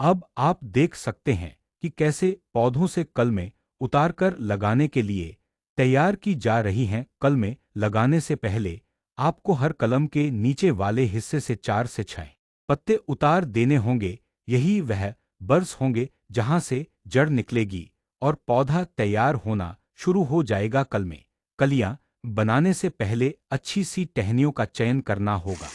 अब आप देख सकते हैं कि कैसे पौधों से कलमें उतारकर लगाने के लिए तैयार की जा रही हैं। कलमें लगाने से पहले आपको हर कलम के नीचे वाले हिस्से से 4 से 6 पत्ते उतार देने होंगे। यही वह बर्स होंगे जहां से जड़ निकलेगी और पौधा तैयार होना शुरू हो जाएगा। कलमें कलियां बनाने से पहले अच्छी सी टहनियों का चयन करना होगा।